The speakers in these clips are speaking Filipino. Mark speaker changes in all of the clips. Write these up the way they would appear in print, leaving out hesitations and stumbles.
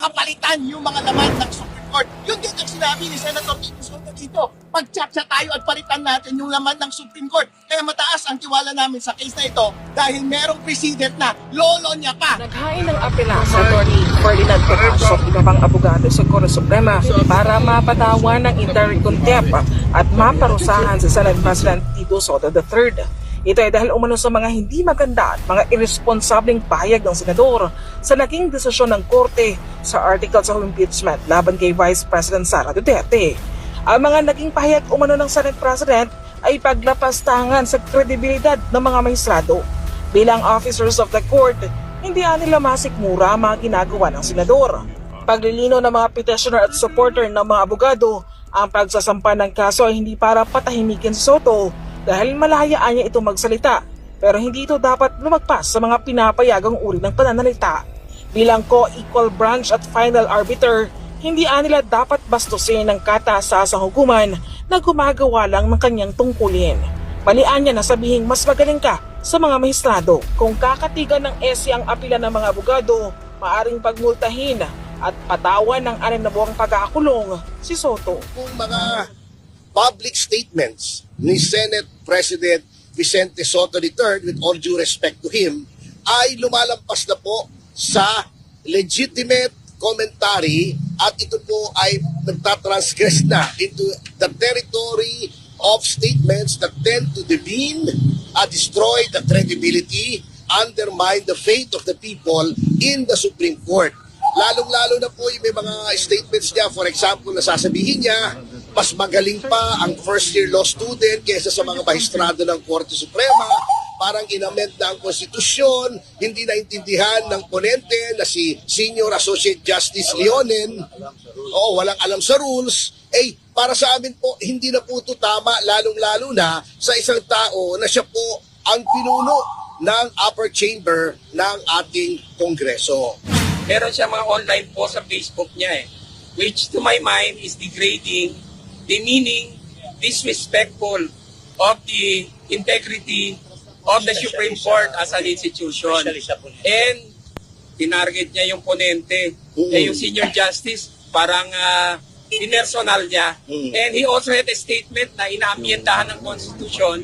Speaker 1: kapalitan yung mga laman ng Supreme Court. Yun din ang sinabi ni Senator Tito Soto dito. Mag-chat tayo at palitan natin yung laman ng Supreme Court. Kaya mataas ang tiwala namin sa case na ito dahil merong precedent na lolo niya pa.
Speaker 2: Naghain ng apela sa Atty. Ferdinand Topacio, iba pang abogado sa Korte Suprema para mapatawan ng indirect contempt at maparusahan sa Senate President Tito Soto III. Ito ay dahil umano sa mga hindi maganda at mga irresponsableng pahayag ng senador sa naging desisyon ng Korte sa articles of impeachment laban kay Vice President Sara Duterte. Ang mga naging pahayag umano ng Senate President ay paglapastangan sa kredibilidad ng mga maestrado. Bilang officers of the court, hindi nila masikmura ang mga ginagawa ng senador. Paglilino ng mga petitioner at supporter ng mga abogado, ang pagsasampa ng kaso ay hindi para patahimikin si Soto dahil malayaan niya itong magsalita, pero hindi ito dapat lumagpas sa mga pinapayagang uri ng pananalita. Bilang co-equal branch at final arbiter, hindi nila dapat bastusin ng katasasang hukuman na gumagawa lang ng kanyang tungkulin. Malian niya na sabihing mas magaling ka sa mga maestrado. Kung kakatigan ng SC ang apila ng mga abogado, maaring pagmultahin at patawan ng 6 na buwang pagkakulong si Soto.
Speaker 3: Kung mga public statements ni Senate President Vicente Soto III, with all due respect to him, ay lumalampas na po sa legitimate commentary at ito po ay nagtatransgress na into the territory of statements that tend to demean, destroy the credibility, undermine the faith of the people in the Supreme Court. Lalong-lalo na po yung may mga statements niya, for example, na sasabihin niya, mas magaling pa ang first-year law student kaysa sa mga maestrado ng Korte Suprema. Parang inamend na ang konstitusyon, hindi naintindihan ng ponente na si Senior Associate Justice Leonen. Oo, walang alam sa rules. Para sa amin po, hindi na po ito tama, lalong-lalo na sa isang tao na siya po ang pinuno ng upper chamber ng ating Kongreso.
Speaker 4: Meron siya mga online post sa Facebook niya which to my mind is degrading, demeaning, disrespectful of the integrity of the Supreme Court as an institution. And tinarget niya yung ponente, yung senior justice, parang inersonal niya. And he also had a statement na inaamyendahan ng Constitution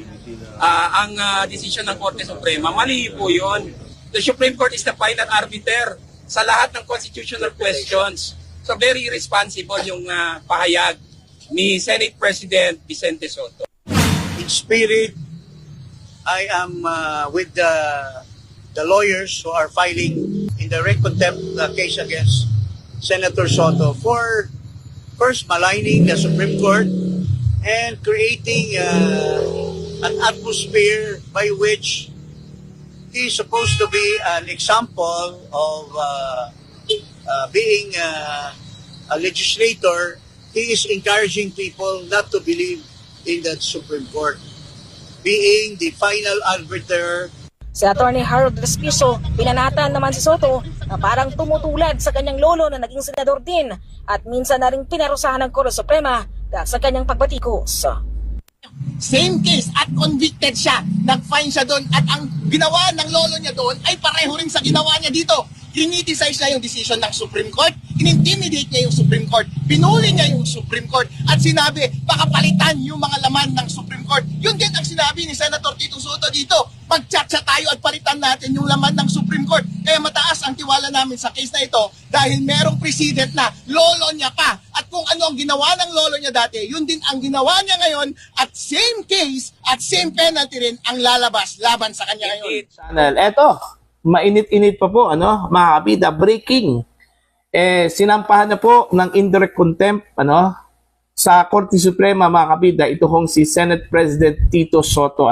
Speaker 4: ang decision ng Korte Suprema. Mali po yun. The Supreme Court is the final arbiter sa lahat ng constitutional questions. So very irresponsible yung pahayag ni Senate President Vicente Soto.
Speaker 5: In spirit, I am with the lawyers who are filing in the contempt case against Senator Soto for first maligning the Supreme Court and creating an atmosphere by which he is supposed to be an example of being a legislator. He is encouraging people not to believe in the Supreme Court, being the final arbiter.
Speaker 2: Si Atty. Harold Respiso, pinanatan naman si Soto na parang tumutulad sa kanyang lolo na naging senador din at minsan na rin pinarusahan ng Korte Suprema dahil sa kanyang pagbatikos.
Speaker 1: Same case at convicted siya. Nag-fine siya doon at ang ginawa ng lolo niya doon ay pareho rin sa ginawa niya dito. Kiniticize niya yung decision ng Supreme Court, inintimidate niya yung Supreme Court, pinuli niya yung Supreme Court at sinabi baka palitan yung mga laman ng Supreme Court. Yun din ang sinabi ni Senator Tito Soto dito. Mag-chat tayo at palitan natin yung laman ng Supreme Court. Kaya mataas ang tiwala namin sa case na ito dahil merong precedent na lolo niya pa. At kung ano ang ginawa ng lolo niya dati, yun din ang ginawa niya ngayon at same case at same penalty rin ang lalabas laban sa kanya ngayon.
Speaker 6: Channel. Eto, mainit-init pa po, mga kabida, breaking. Sinampahan na po ng indirect contempt, sa Korte Suprema, mga kabida, ito hong si Senate President Tito Soto,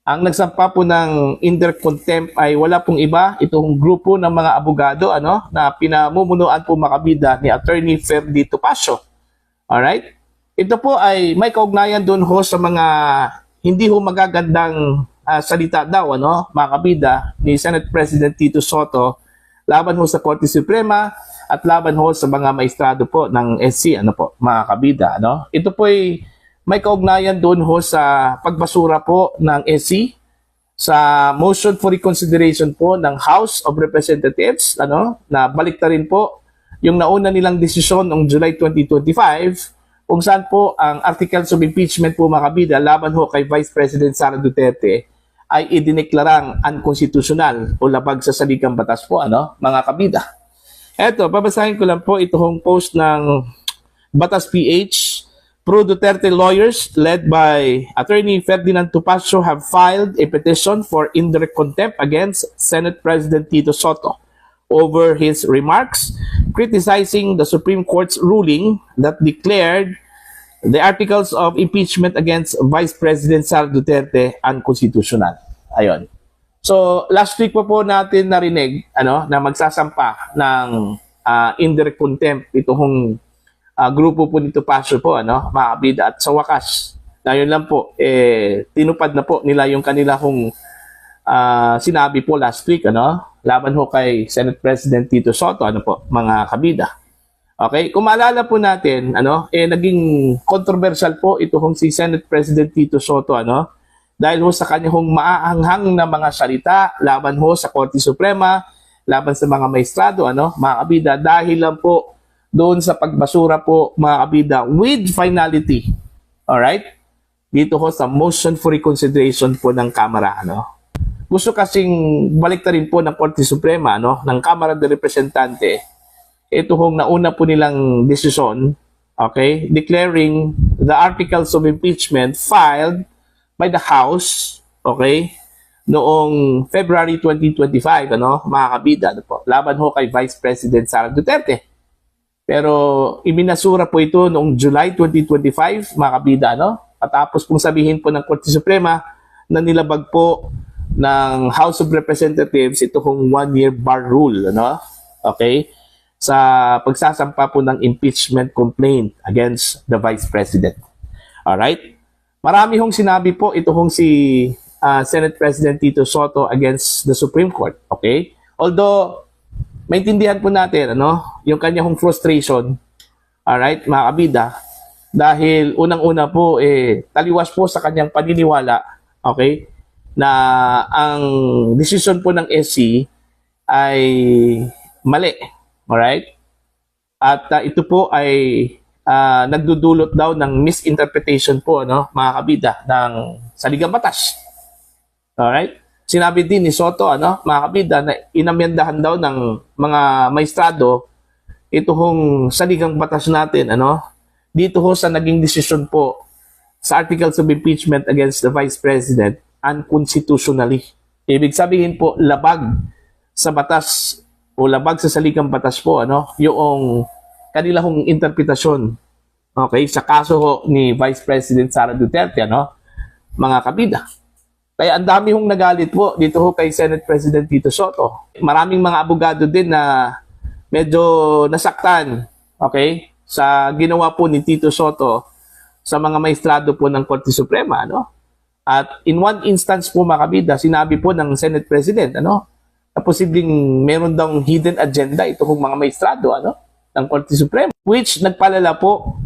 Speaker 6: Ang nagsampa po ng indirect contempt ay wala pong iba, itong grupo ng mga abogado, na pinamumunuan po, mga kabida, ni Attorney Ferdy Topacio. Alright? Ito po ay may kaugnayan doon ho sa mga hindi ho magagandang salita daw, mga kabida, ni Senate President Tito Soto laban ho sa Korte Suprema at laban ho sa mga maestrado po ng SC, mga kabida, Ito po ay may kaugnayan doon ho sa pagbasura po ng SC sa motion for reconsideration po ng House of Representatives, na balik na rin po yung nauna nilang desisyon noong July 2025 kung saan po ang articles of impeachment po mga kabida laban ho kay Vice President Sara Duterte ay idineklarang unconstitutional o labag sa saligang batas po, ano, mga kabida. Eto, babasahin ko lang po itong post ng Batas PH. Pro-Duterte lawyers led by Attorney Ferdinand Topacio have filed a petition for indirect contempt against Senate President Tito Soto over his remarks criticizing the Supreme Court's ruling that declared the articles of impeachment against Vice President Sara Duterte unconstitutional. Ayon. So, last week po natin narinig na magsasampa ng indirect contempt itong grupo po nito Topacio po, mga kabida. At sa wakas, ngayon lang po, tinupad na po nila yung kanila sinabi po last week, laban ho kay Senate President Tito Soto, mga kabida. Okay, kung maalala po natin, naging controversial po itong si Senate President Tito Soto, dahil ho sa kanyang maaanghang na mga salita, laban ho sa Korte Suprema, laban sa mga maestrado, mga kabida, dahil lang po doon sa pagbasura po, mga kabida, with finality. Alright? Dito ho sa motion for reconsideration po ng Kamara. Gusto kasing balik na rin po ng Korte Suprema, ng Kamara de Representante, ito hong nauna po nilang desisyon, okay, declaring the articles of impeachment filed by the House, okay, noong February 2025, mga kabida, laban ho kay Vice President Sara Duterte. Pero iminasura po ito noong July 2025, mga kabida, Patapos pong sabihin po ng Korte Suprema na nilabag po ng House of Representatives ito kong 1-year bar rule, Okay? Sa pagsasampa po ng impeachment complaint against the Vice President. Alright? Marami hong sinabi po ito hong si Senate President Tito Soto against the Supreme Court. Okay? Although, maintindihan po natin, yung kanyang frustration, alright, mga kabida, dahil unang-una po, taliwas po sa kanyang paniniwala, okay, na ang decision po ng SC ay mali, alright? At ito po ay nagdudulot daw ng misinterpretation po, mga kabida, ng saligang batas. Alright? Sinabi din ni Soto, mga kabida, na inamyendahan daw ng mga maestrado ito hong saligang batas natin, dito ho sa naging desisyon po sa articles of impeachment against the Vice President unconstitutionally. Ibig sabihin po, labag sa batas o labag sa saligang batas po, yung kanila hong interpretasyon, okay, sa kaso ho ni Vice President Sara Duterte, mga kabida. Kaya ang dami hong nagalit po dito ho kay Senate President Tito Soto. Maraming mga abogado din na medyo nasaktan, okay, sa ginawa po ni Tito Soto sa mga maestrado po ng Korte Suprema, At in one instance po, mga kabida, sinabi po ng Senate President, na posibleng meron daw hidden agenda itong mga maestrado, ng Korte Suprema, which nagpalala po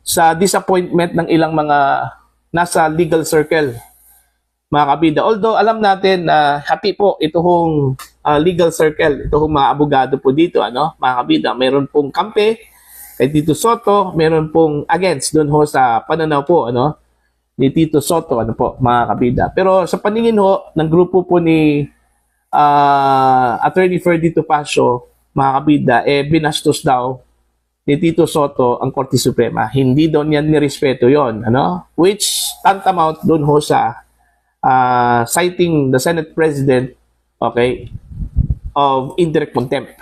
Speaker 6: sa disappointment ng ilang mga nasa legal circle, mga kabida. Although alam natin na happy po itong legal circle, itong mga abogado po dito, mga kabida. Meron pong kampe kay Tito Soto, meron pong against doon ho sa pananaw po, ni Tito Soto, mga kabida. Pero sa paningin ho ng grupo po ni Attorney Ferdinand Topacio, mga kabida, binastos daw ni Tito Soto ang Korte Suprema. Hindi daw niyan nirespeto yon, which tantamount doon ho sa citing the Senate President, okay, of indirect contempt,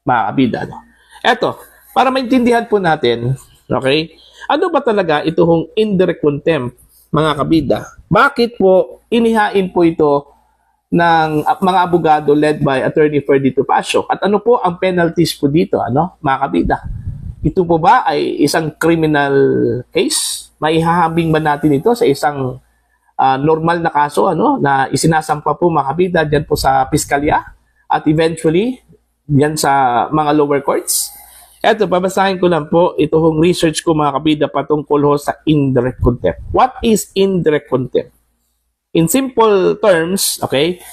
Speaker 6: mga kabida. Eto, para maintindihan po natin, okay, ano ba talaga itong indirect contempt, mga kabida? Bakit po inihain po ito ng mga abogado led by Attorney Ferdinand Topacio? At ano po ang penalties po dito, mga kabida? Ito po ba ay isang criminal case? Maihahabing ba natin ito sa isang normal na kaso, na isinasampa po, mga kabida, dyan po sa piskalya at eventually dyan sa mga lower courts? Eto, babasahin ko lang po itong research ko, mga kabida, patungkol ho sa indirect contempt. What is indirect contempt? In simple terms, okay,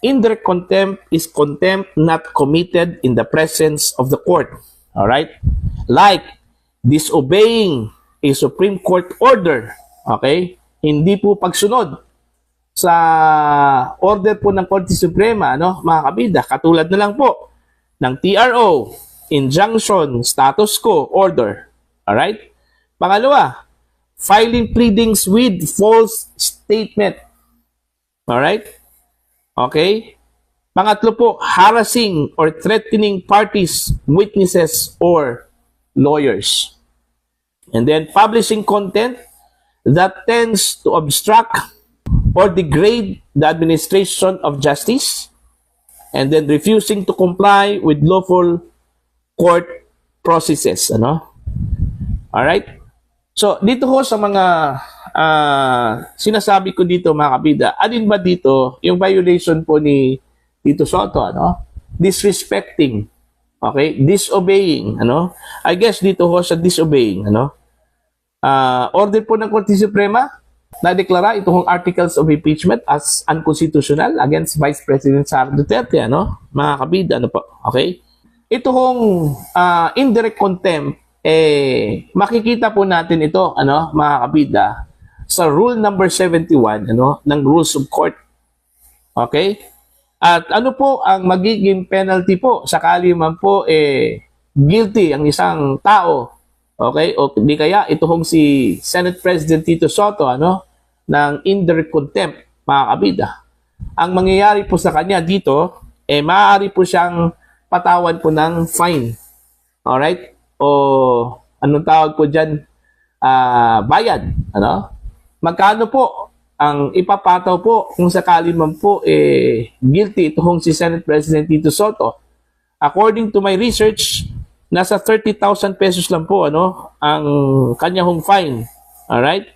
Speaker 6: indirect contempt is contempt not committed in the presence of the court. All right? Like disobeying a Supreme Court order. Okay? Hindi po pagsunod sa order po ng Korte Suprema, ano, mga kabida, katulad na lang po ng TRO, injunction, status quo, order. Alright? Pangalawa, filing pleadings with false statement. Alright? Okay? Pangatlo po, harassing or threatening parties, witnesses, or lawyers. And then, publishing content that tends to obstruct or degrade the administration of justice, and then refusing to comply with lawful court processes. Ano? Alright? So, dito ho sa mga sinasabi ko dito, mga kabida, alin ba dito yung violation po ni Tito Sotto? Ano? Disrespecting. Okay? Disobeying. Ano? I guess dito ho sa disobeying. Ano? Order po ng Korte Suprema na deklara itong articles of impeachment as unconstitutional against Vice President Sara Duterte, ano? Mga kabida, ano po? Okay? Ito hong indirect contempt, makikita po natin ito, ano, mga kabida, sa rule number 71, ano, ng Rules of Court. Okay? At ano po ang magiging penalty po sakali man po guilty ang isang tao? Okay? O di kaya ito hong si Senate President Tito Sotto, ano, ng indirect contempt, mga kabida. Ang mangyayari po sa kanya dito, maaari po siyang patawan po ng fine. Alright? O anong tawag po dyan? Bayad. Ano? Magkano po ang ipapataw po kung sakali man po guilty ito hong si Senate President Tito Sotto? According to my research, nasa 30,000 pesos lang po, ano, ang kanyang fine. Alright?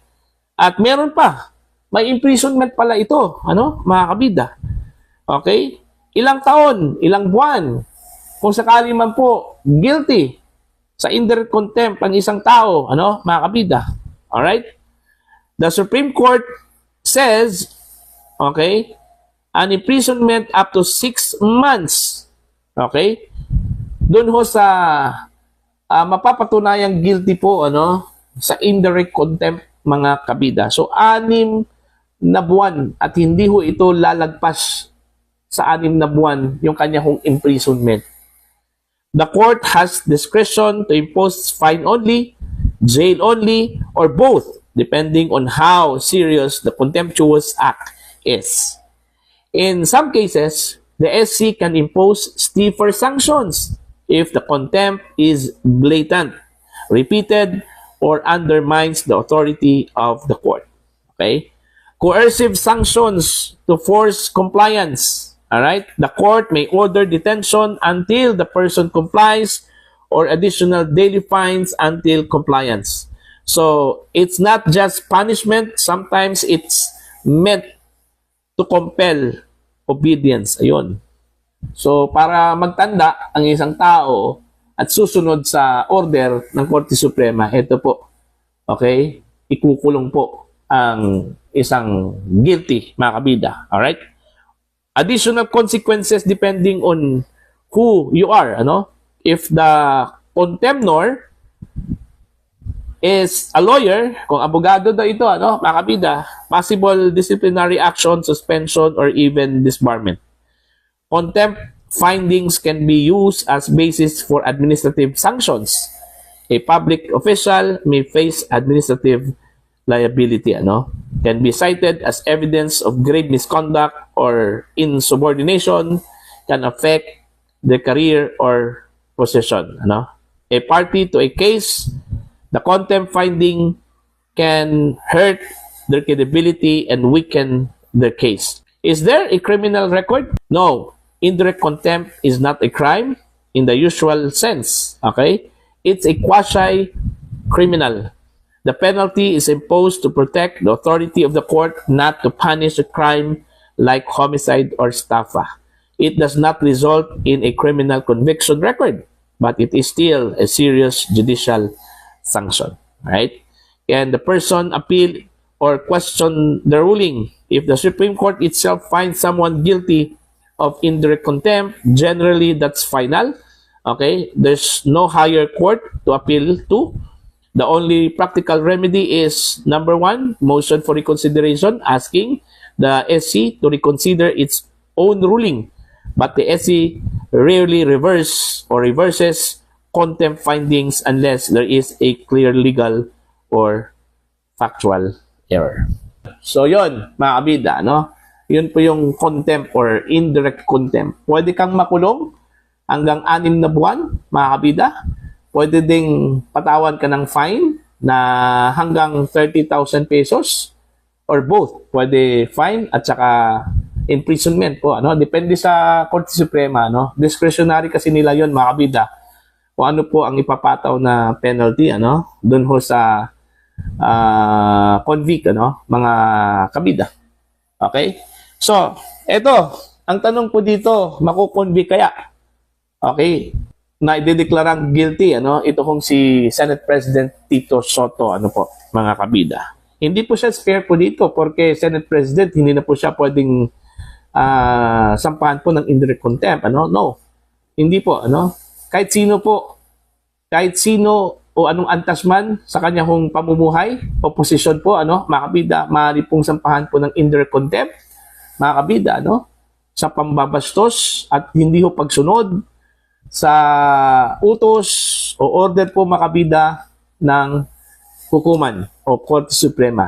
Speaker 6: At meron pa, may imprisonment pala ito, ano, mga kabida. Okay? Ilang taon, ilang buwan, kung sakali man po guilty sa indirect contempt ang isang tao, ano, mga kabida. Alright? The Supreme Court says, okay, an imprisonment up to 6 months. Okay? Doon ho sa mapapatunayang guilty po, ano, sa indirect contempt, mga kabida. So, 6 na buwan at hindi ho ito lalagpas sa 6 na buwan yung kanya hong imprisonment. The court has discretion to impose fine only, jail only, or both, depending on how serious the contemptuous act is. In some cases, the SC can impose stiffer sanctions if the contempt is blatant, repeated, or undermines the authority of the court. Okay? Coercive sanctions to force compliance. Alright? The court may order detention until the person complies or additional daily fines until compliance. So, it's not just punishment. Sometimes it's meant to compel obedience. Ayun. So, para magtanda ang isang tao at susunod sa order ng Korte Suprema, ito po, okay, ikukulong po ang isang guilty, mga kabida. Alright? Additional consequences depending on who you are, ano? If the contemptor is a lawyer, kung abogado daw ito, ano, mga kabida, possible disciplinary action, suspension, or even disbarment. Contempt findings can be used as basis for administrative sanctions. A public official may face administrative liability, ano? Can be cited as evidence of grave misconduct or insubordination, can affect the career or position, ano? A party to a case, the contempt finding can hurt their credibility and weaken their case. Is there a criminal record? No. Indirect contempt is not a crime in the usual sense. Okay? It's a quasi-criminal. The penalty is imposed to protect the authority of the court, not to punish a crime like homicide or estafa. It does not result in a criminal conviction record, but it is still a serious judicial sanction. Right? Can the person appeal or question the ruling? If the Supreme Court itself finds someone guilty of indirect contempt, generally that's final. Okay, there's no higher court to appeal to. The only practical remedy is number 1, motion for reconsideration, asking the SC to reconsider its own ruling. But the SC rarely reverses contempt findings unless there is a clear legal or factual error. So yon, mga kabida, no? Yun po yung contempt or indirect contempt. Pwede kang makulong hanggang 6 na buwan, mga kabida. Pwede ding patawan ka ng fine na hanggang 30,000 pesos or both. Pwede fine at saka imprisonment po, ano? Depende sa Korte Suprema, no? Discretionary kasi nila yon, mga kabida. Kung ano po ang ipapataw na penalty, ano? Doon ho sa convict, ano? Mga kabida. Okay? So, eto, ang tanong po dito, makukonvict kaya? Okay, na idedeklarang guilty, ano? Ito kung si Senate President Tito Soto, ano po, mga kabida. Hindi po siya spare po dito porque Senate President, hindi na po siya pwedeng sampahan po ng indirect contempt, ano? No, hindi po, ano? Kahit sino po, kahit sino o anong antas man sa kanya kong pamumuhay o posisyon po, ano, mga kabida, maaari pong sampahan po ng indirect contempt, mga kabida, ano? Sa pambabastos at hindi ho pagsunod sa utos o order po, makabida ng hukuman o Korte Suprema.